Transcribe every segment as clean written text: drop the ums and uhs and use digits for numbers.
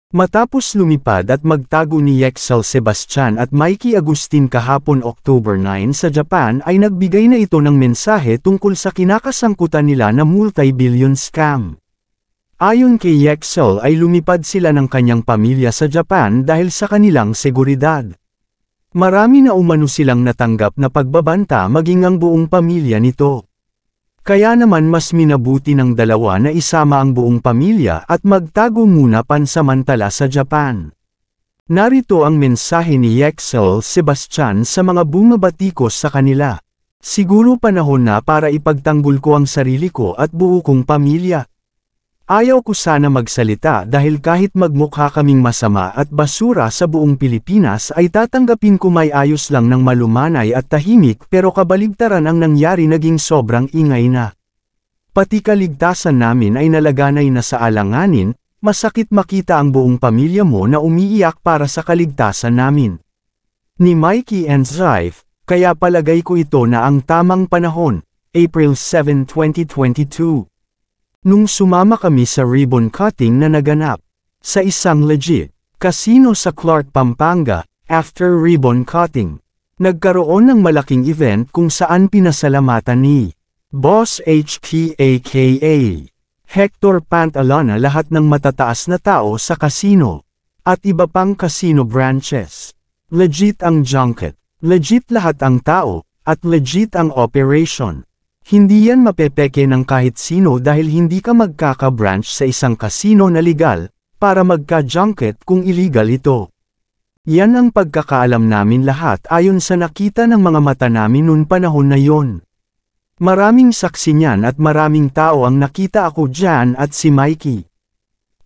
Matapos lumipad at magtago ni Yexel Sebastian at Mikey Agustin kahapon October 9 sa Japan ay nagbigay na ito ng mensahe tungkol sa kinakasangkutan nila na multi-billion scam. Ayon kay Yexel ay lumipad sila ng kanyang pamilya sa Japan dahil sa kanilang seguridad. Marami na umano silang natanggap na pagbabanta maging ang buong pamilya nito. Kaya naman mas minabuti ng dalawa na isama ang buong pamilya at magtago muna pansamantala sa Japan. Narito ang mensahe ni Yexel Sebastian sa mga bumabatikos sa kanila. Siguro panahon na para ipagtanggol ko ang sarili ko at buo kong pamilya. Ayaw ko sana magsalita dahil kahit magmukha kaming masama at basura sa buong Pilipinas ay tatanggapin ko may ayos lang ng malumanay at tahimik pero kabaligtaran ang nangyari naging sobrang ingay na. Pati kaligtasan namin ay nalaganay na sa alanganin, masakit makita ang buong pamilya mo na umiiyak para sa kaligtasan namin. Ni Mikey and Zive, kaya palagay ko ito na ang tamang panahon, April 7, 2022. Nung sumama kami sa ribbon cutting na naganap sa isang legit casino sa Clark, Pampanga, after ribbon cutting, nagkaroon ng malaking event kung saan pinasalamatan ni Boss HKAKA, Hector Pantalona lahat ng matataas na tao sa casino, at iba pang casino branches. Legit ang junket, legit lahat ang tao, at legit ang operation. Hindi yan mapepeke ng kahit sino dahil hindi ka magkaka-branch sa isang casino na legal, para magka-junket kung illegal ito. Yan ang pagkakaalam namin lahat ayon sa nakita ng mga mata namin noon panahon na yon. Maraming saksi niyan at maraming tao ang nakita ako dyan at si Mikey.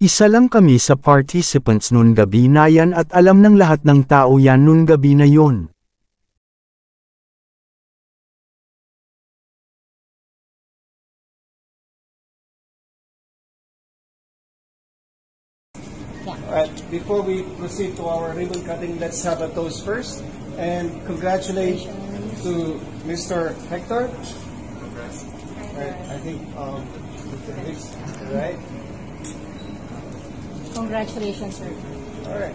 Isa lang kami sa participants noon gabi na yan at alam ng lahat ng tao yan noon gabi na yon. Alright, before we proceed to our ribbon cutting, let's have a toast first. And congratulations to Mr. Hector. Alright, I think, right? Congratulations, sir. Alright.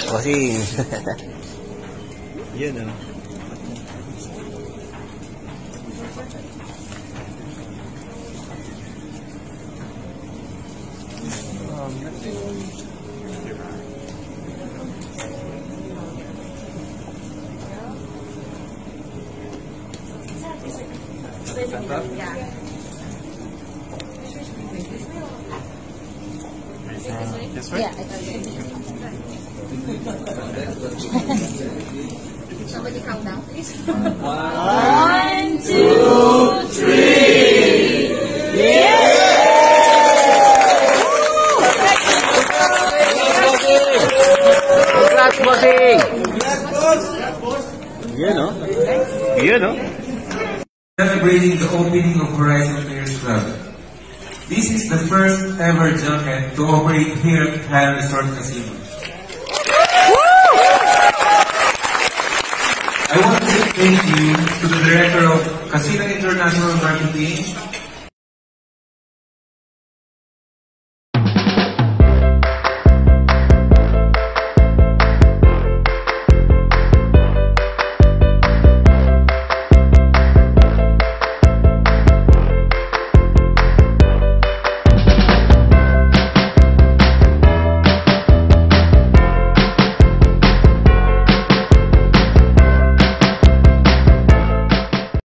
Bossing. Yun know. Yeah, I thought you. Somebody count down, please. 1, 2, 3. Yeah! Congrats, bossing! You know? You know? Celebrating the opening of Horizon Players Club. This is the first ever junket to operate here at Hyatt Resort Casino. I want to say thank you to the Director of Casino International Marketing,